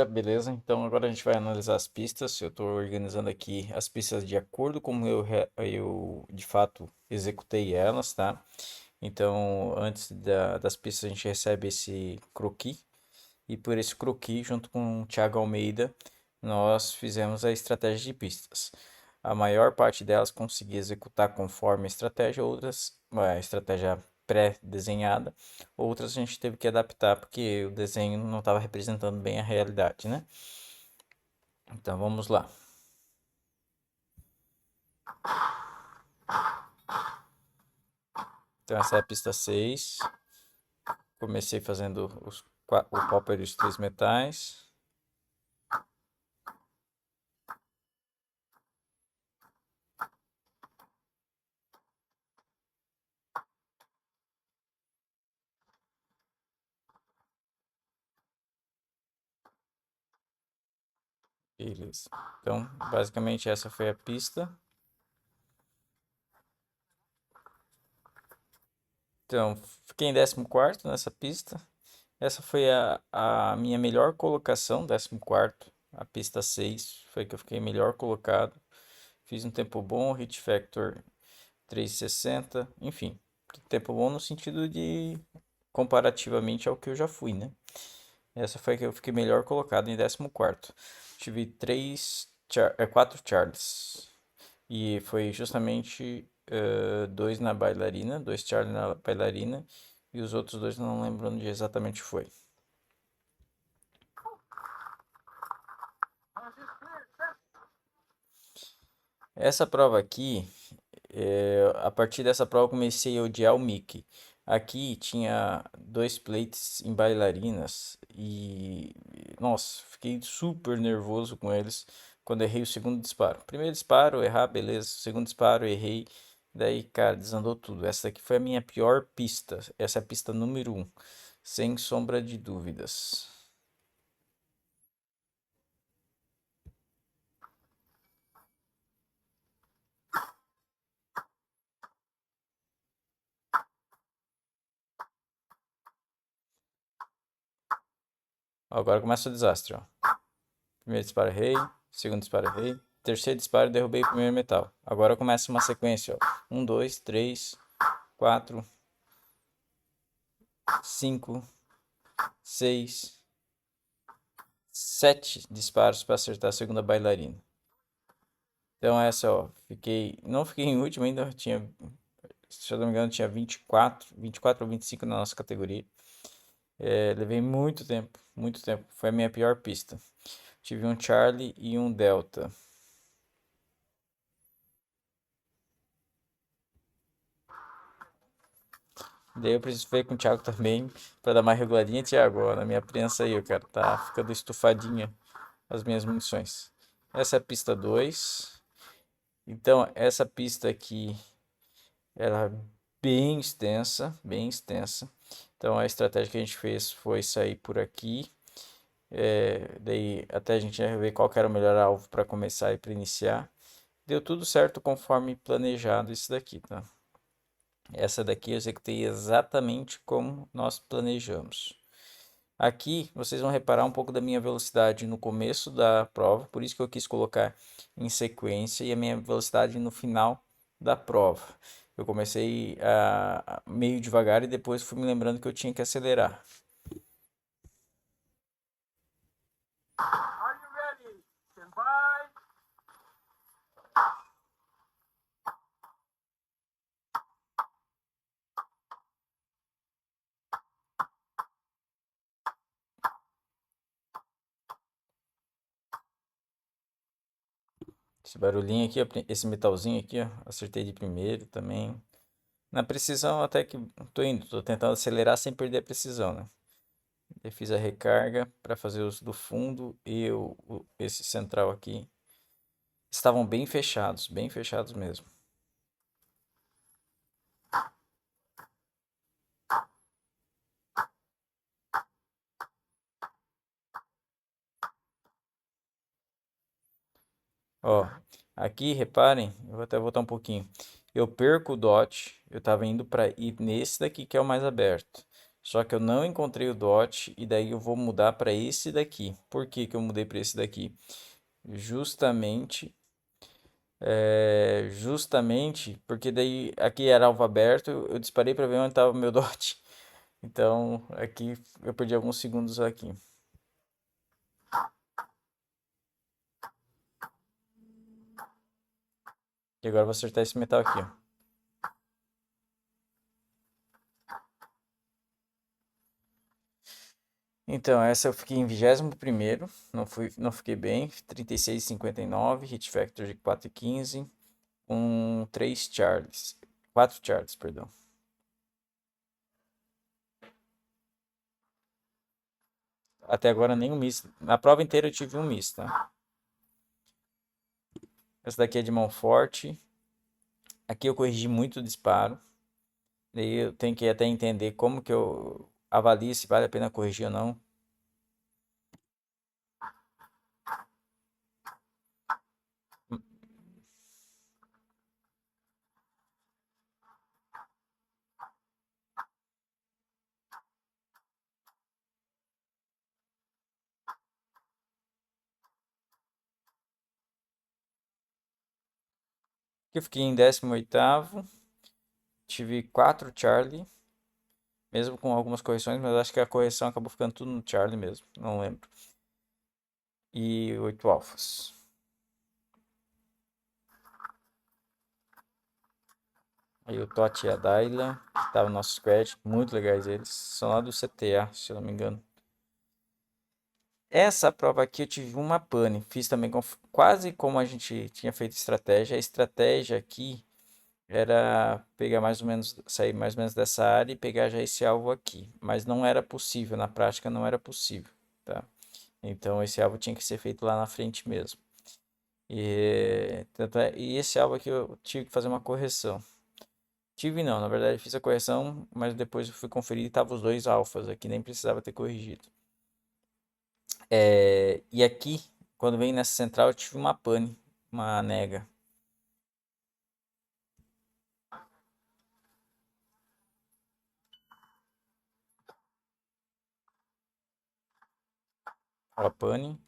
Beleza, então agora a gente vai analisar as pistas. Eu estou organizando aqui as pistas de acordo com como eu de fato executei elas, tá? Então, antes das pistas, a gente recebe esse croquis, e por esse croquis, junto com o Thiago Almeida, nós fizemos a estratégia de pistas. A maior parte delas consegui executar conforme a estratégia, outras, a estratégia pré-desenhada, outras a gente teve que adaptar porque o desenho não estava representando bem a realidade, né? Então vamos lá. Então essa é a pista 6. Comecei fazendo o copper e os três metais. Beleza. Então, basicamente essa foi a pista. Então, fiquei em 14º nessa pista. Essa foi a minha melhor colocação, 14º. A pista 6 foi que eu fiquei melhor colocado. Fiz um tempo bom, hit factor 3,60, enfim. Tempo bom no sentido de comparativamente ao que eu já fui, né? Essa foi que eu fiquei melhor colocado em 14º. Tive 4 Charles. E foi justamente dois na bailarina, dois Charlie na bailarina. E os outros dois não lembro onde exatamente foi. Essa prova aqui, a partir dessa prova eu comecei a odiar o Mickey. Aqui tinha dois plates em bailarinas e, nossa, fiquei super nervoso com eles quando errei o segundo disparo. Primeiro disparo, errar, beleza. Segundo disparo, errei. Daí, cara, desandou tudo. Essa aqui foi a minha pior pista. Essa é a pista número um, sem sombra de dúvidas. Agora começa o desastre, ó. Primeiro disparo, errei. Segundo disparo, errei. Terceiro disparo, derrubei o primeiro metal. Agora começa uma sequência, ó. 1, 2, 3, 4, 5, 6, 7 disparos para acertar a segunda bailarina. Então essa, ó, não fiquei em último ainda, tinha, se eu não me engano, tinha 24 ou 25 na nossa categoria. Levei muito tempo, muito tempo. Foi a minha pior pista. Tive um Charlie e um Delta. Daí eu preciso ver com o Thiago também, pra dar mais reguladinha, Thiago. Ó, na minha prensa aí, cara, tá ficando estufadinha as minhas munições. Essa é a pista 2. Então, essa pista aqui, ela é bem extensa, bem extensa. Então, a estratégia que a gente fez foi sair por aqui. Daí, até a gente ver qual que era o melhor alvo para começar e para iniciar. Deu tudo certo conforme planejado isso daqui, tá? Essa daqui eu executei exatamente como nós planejamos. Aqui vocês vão reparar um pouco da minha velocidade no começo da prova, por isso que eu quis colocar em sequência, e a minha velocidade no final da prova. Eu comecei meio devagar e depois fui me lembrando que eu tinha que acelerar. Esse barulhinho aqui, ó, esse metalzinho aqui, ó, acertei de primeiro também. Na precisão até que tô tentando acelerar sem perder a precisão, né? Eu fiz a recarga para fazer os do fundo e esse central aqui. Estavam bem fechados mesmo. Ó, aqui reparem, eu vou até voltar um pouquinho. Eu perco o dot, eu tava indo para ir nesse daqui que é o mais aberto. Só que eu não encontrei o dot e daí eu vou mudar para esse daqui. Por que que eu mudei para esse daqui? Justamente porque daí aqui era alvo aberto, eu disparei para ver onde estava o meu dot. Então aqui eu perdi alguns segundos aqui. E agora eu vou acertar esse metal aqui, ó. Então, essa eu fiquei em 21º, não fiquei bem, 36,59, hit factor de 4,15, com 3 Charlies, 4 Charlies, perdão. Até agora nenhum miss, na prova inteira eu tive um miss, tá? Essa daqui é de mão forte, aqui eu corrigi muito o disparo, daí eu tenho que até entender como que eu avalio se vale a pena corrigir ou não. Aqui eu fiquei em 18º, tive 4 Charlie, mesmo com algumas correções, mas acho que a correção acabou ficando tudo no Charlie mesmo, não lembro. E 8 alfas. Aí o Totti e a Daila, que tava no nosso squad, muito legais eles, são lá do CTA, se eu não me engano. Essa prova aqui eu tive uma pane, fiz também quase como a gente tinha feito estratégia. A estratégia aqui era pegar mais ou menos, sair mais ou menos dessa área e pegar já esse alvo aqui, mas não era possível, na prática não era possível, tá? Então esse alvo tinha que ser feito lá na frente mesmo. E esse alvo aqui eu tive que fazer uma correção. Tive não, na verdade fiz a correção, mas depois eu fui conferir e tava os dois alfas aqui, nem precisava ter corrigido. E aqui, quando vem nessa central, eu tive uma pane, uma nega. Ó, a pane.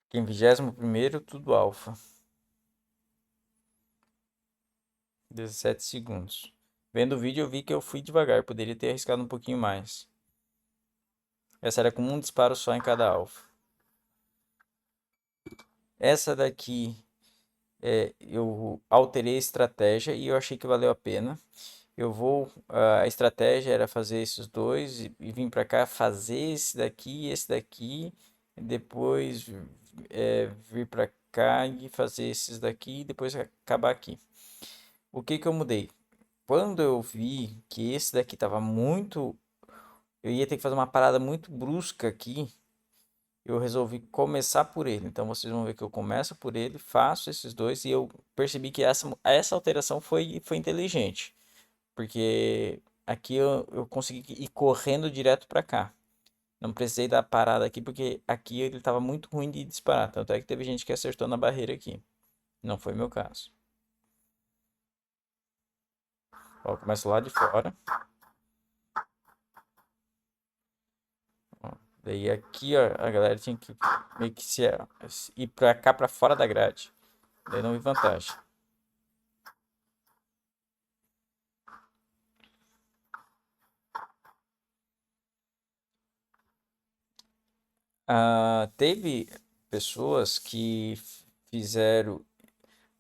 Aqui em 21º, tudo alfa. 17 segundos. Vendo o vídeo eu vi que eu fui devagar, poderia ter arriscado um pouquinho mais. Essa era com um disparo só em cada alfa. Essa daqui eu alterei a estratégia e eu achei que valeu a pena. A estratégia era fazer esses dois e vir para cá fazer esse daqui, e depois vir para cá e fazer esses daqui e depois acabar aqui. O que que eu mudei? Quando eu vi que esse daqui tava muito, eu ia ter que fazer uma parada muito brusca aqui, eu resolvi começar por ele. Então vocês vão ver que eu começo por ele, faço esses dois e eu percebi que essa alteração foi inteligente. Porque aqui eu consegui ir correndo direto para cá. Não precisei dar parada aqui, porque aqui ele estava muito ruim de disparar. Tanto é que teve gente que acertou na barreira aqui. Não foi meu caso. Ó, começo lá de fora. Ó, daí aqui, ó, a galera tinha que meio que ir pra cá, pra fora da grade. Daí não vi vantagem. Teve pessoas que fizeram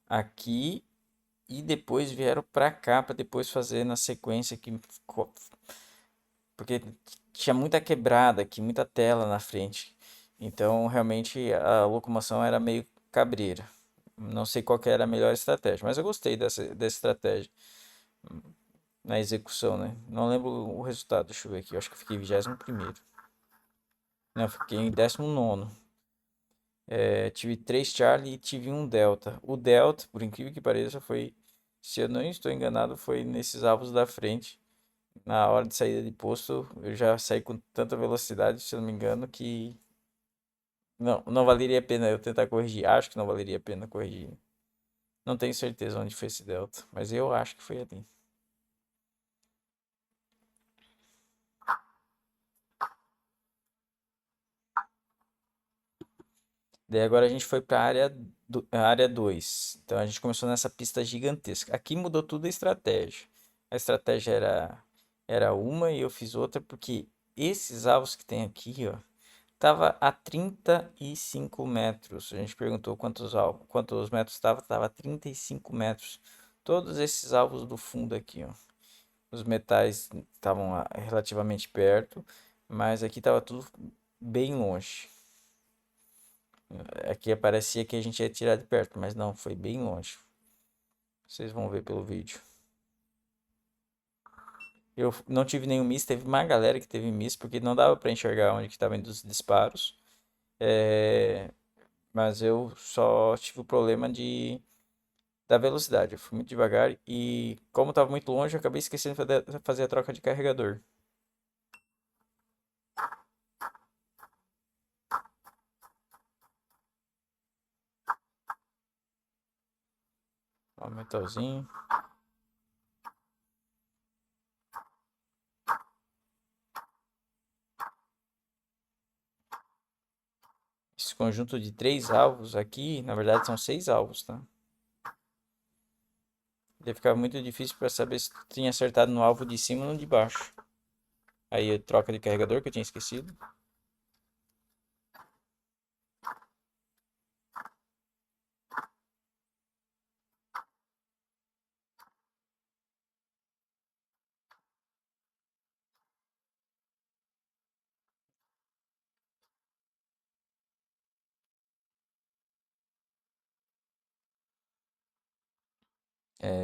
aqui e depois vieram pra cá para depois fazer na sequência que porque tinha muita quebrada aqui, muita tela na frente. Então, realmente a locomoção era meio cabreira. Não sei qual que era a melhor estratégia, mas eu gostei dessa estratégia na execução, né? Não lembro o resultado, deixa eu ver aqui. Eu acho que eu fiquei em 21º. Não, eu fiquei em 19º. Tive 3 Charlie e tive um Delta. O Delta, por incrível que pareça, foi, se eu não estou enganado, foi nesses alvos da frente. Na hora de saída de posto, eu já saí com tanta velocidade, se eu não me engano, que não valeria a pena eu tentar corrigir. Acho que não valeria a pena corrigir. Não tenho certeza onde foi esse delta, mas eu acho que foi ali. Daí agora a gente foi para a área 2. Então a gente começou nessa pista gigantesca. Aqui mudou tudo a estratégia. A estratégia era uma e eu fiz outra porque esses alvos que tem aqui, ó, tava a 35 metros. A gente perguntou quantos metros tava a 35 metros. Todos esses alvos do fundo aqui, ó. Os metais estavam relativamente perto, mas aqui tava tudo bem longe. Aqui parecia que a gente ia tirar de perto, mas não, foi bem longe. Vocês vão ver pelo vídeo. Eu não tive nenhum miss, teve uma galera que teve miss, porque não dava para enxergar onde que estavam indo os disparos. É, mas eu só tive o problema da velocidade. Eu fui muito devagar e, como estava muito longe, eu acabei esquecendo de fazer a troca de carregador. Ó, metalzinho. Esse conjunto de 3 alvos aqui, na verdade são 6 alvos, tá? Ia ficar muito difícil para saber se tinha acertado no alvo de cima ou no de baixo. Aí troca de carregador que eu tinha esquecido.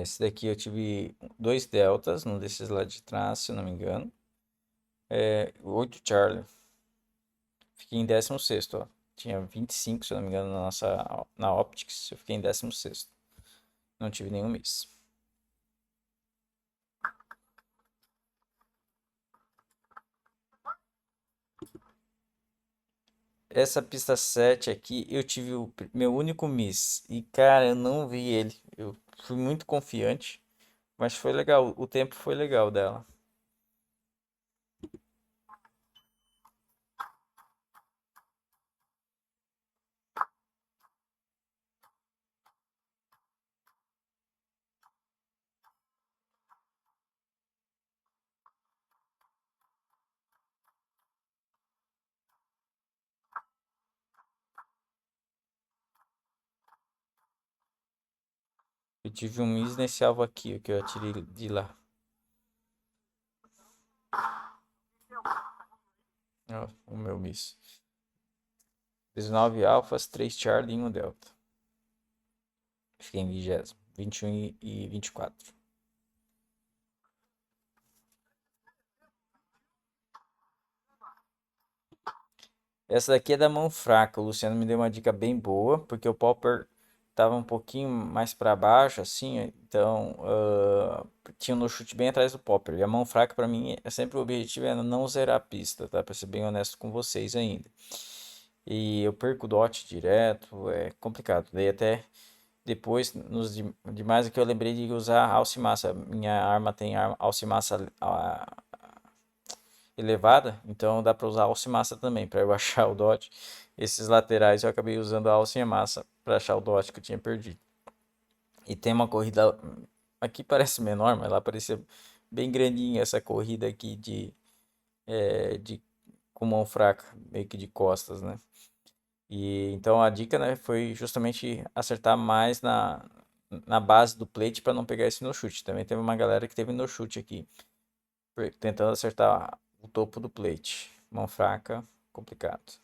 Esse daqui eu tive 2 deltas, num desses lá de trás, se eu não me engano. 8 Charlie. Fiquei em 16º, ó. Tinha 25, se eu não me engano, na Optics. Eu fiquei em 16º. Não tive nenhum miss. Essa pista 7 aqui, eu tive o meu único miss. E, cara, eu não vi ele. Eu fui muito confiante. Mas foi legal. O tempo foi legal dela. Eu tive um miss nesse alvo aqui, o que eu atirei de lá. Ó, o meu miss. 19 alfas, 3 Charlie e 1 Delta. Fiquei em 20º. 21 e 24. Essa daqui é da mão fraca. O Luciano me deu uma dica bem boa, porque o popper tava um pouquinho mais para baixo, assim, então tinha um no chute bem atrás do popper. E a mão fraca, para mim, é sempre o objetivo é não zerar a pista, tá? Para ser bem honesto com vocês ainda. E eu perco o dot direto, é complicado. Daí até depois, nos demais aqui, eu lembrei de usar alce massa. Minha arma tem alce massa elevada, então dá para usar alce massa também para eu achar o dot. Esses laterais eu acabei usando a alce massa para achar o dot que eu tinha perdido. E tem uma corrida aqui parece menor, mas lá parecia bem grandinha essa corrida aqui de com mão fraca, meio que de costas, né? E então a dica, né, foi justamente acertar mais na base do plate para não pegar esse no chute. Também teve uma galera que teve no chute aqui, tentando acertar o topo do plate. Mão fraca, complicado.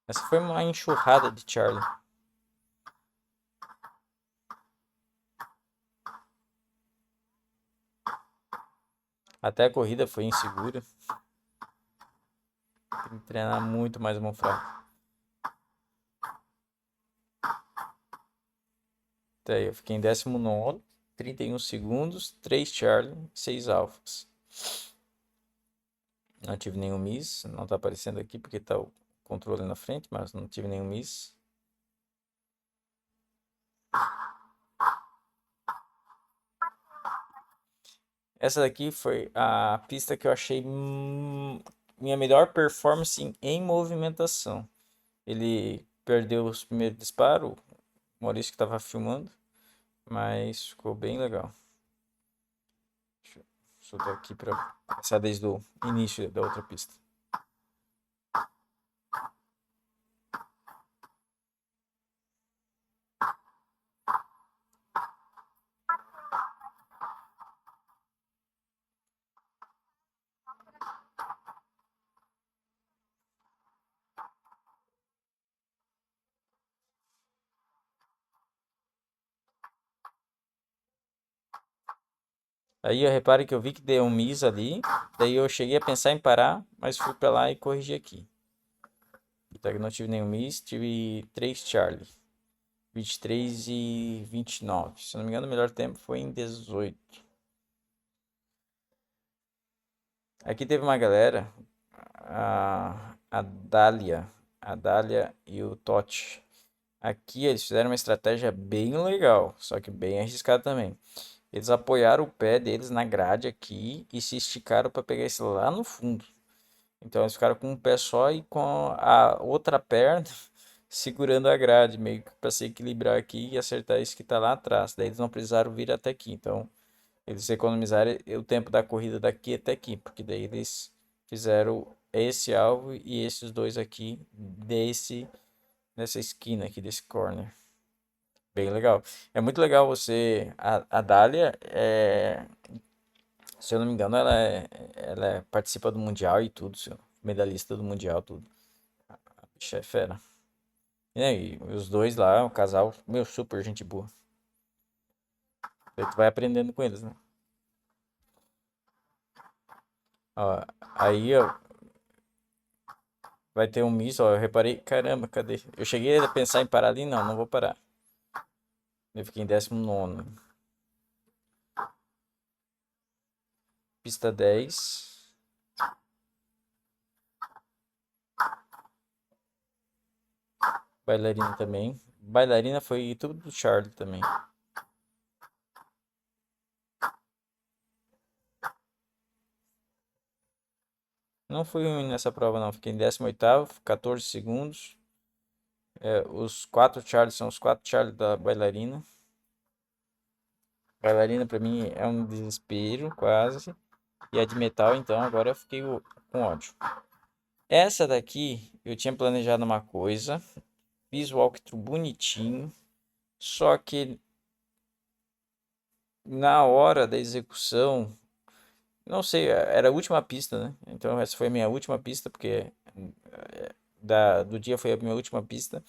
Essa foi uma enxurrada de Charlie. Até a corrida foi insegura. Tem que treinar muito mais mão fraca. Até aí, eu fiquei em 19º, 31 segundos, 3 Charlie, 6 alfas. Não tive nenhum miss, não tá aparecendo aqui porque tá o controle na frente, mas não tive nenhum miss. Essa daqui foi a pista que eu achei minha melhor performance em movimentação. Ele perdeu os primeiros disparos, o Maurício que estava filmando, mas ficou bem legal. Deixa eu soltar aqui para começar desde o início da outra pista. Aí eu repare que eu vi que deu um miss ali, daí eu cheguei a pensar em parar, mas fui para lá e corrigi aqui. Então eu não tive nenhum miss, tive 3 Charlie, 23 e 29. Se não me engano, o melhor tempo foi em 18. Aqui teve uma galera, a Dália e o Totti. Aqui eles fizeram uma estratégia bem legal, só que bem arriscada também. Eles apoiaram o pé deles na grade aqui e se esticaram para pegar esse lá no fundo. Então eles ficaram com um pé só e com a outra perna segurando a grade, meio que para se equilibrar aqui e acertar esse que está lá atrás. Daí eles não precisaram vir até aqui. Então eles economizaram o tempo da corrida daqui até aqui, porque daí eles fizeram esse alvo e esses dois aqui nessa esquina aqui desse corner. Bem legal. É muito legal você. A Dália, se eu não me engano, ela participa do Mundial e tudo, medalhista do Mundial, tudo. A bicha é fera. E os dois lá, o casal, meu, super gente boa. Daí tu vai aprendendo com eles, né? Ó, aí, ó, vai ter um miss, ó, eu reparei, caramba, cadê? Eu cheguei a pensar em parar ali, não vou parar. Eu fiquei em 19º. Pista 10. Bailarina também. Bailarina foi tudo do Charlie também. Não fui ruim nessa prova não, fiquei em 18º, 14 segundos. Os 4 Charlie são os 4 Charlie da bailarina. Bailarina pra mim é um desespero quase. E a de metal então agora eu fiquei com ódio. Essa daqui eu tinha planejado uma coisa. Fiz o walkthrough bonitinho. Só que na hora da execução, não sei, era a última pista, né? Então essa foi a minha última pista, porque do dia foi a minha última pista.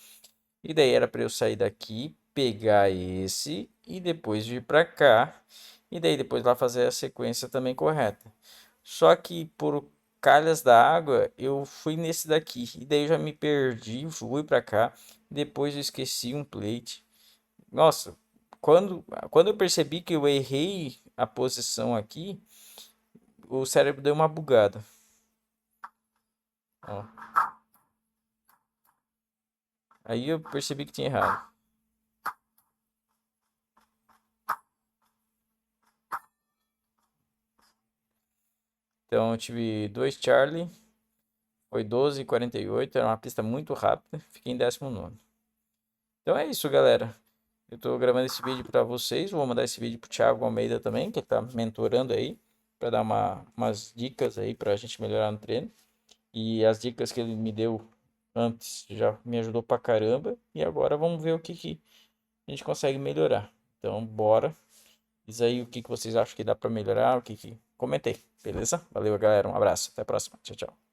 E daí era para eu sair daqui, pegar esse e depois vir para cá. E daí depois lá fazer a sequência também correta. Só que por calhas da água, eu fui nesse daqui. E daí eu já me perdi, fui para cá. Depois eu esqueci um plate. Nossa, quando eu percebi que eu errei a posição aqui, o cérebro deu uma bugada. Ó. Aí eu percebi que tinha errado. Então eu tive 2 Charlie, foi 12:48, era uma pista muito rápida, fiquei em 19º. Então é isso, galera. Eu tô gravando esse vídeo para vocês, vou mandar esse vídeo pro Thiago Almeida também, que tá mentorando aí, para dar umas dicas aí pra gente melhorar no treino. E as dicas que ele me deu antes já me ajudou pra caramba, e agora vamos ver o que a gente consegue melhorar. Então, bora. Diz aí o que vocês acham que dá para melhorar, Comentei, beleza? Valeu, galera. Um abraço. Até a próxima. Tchau, tchau.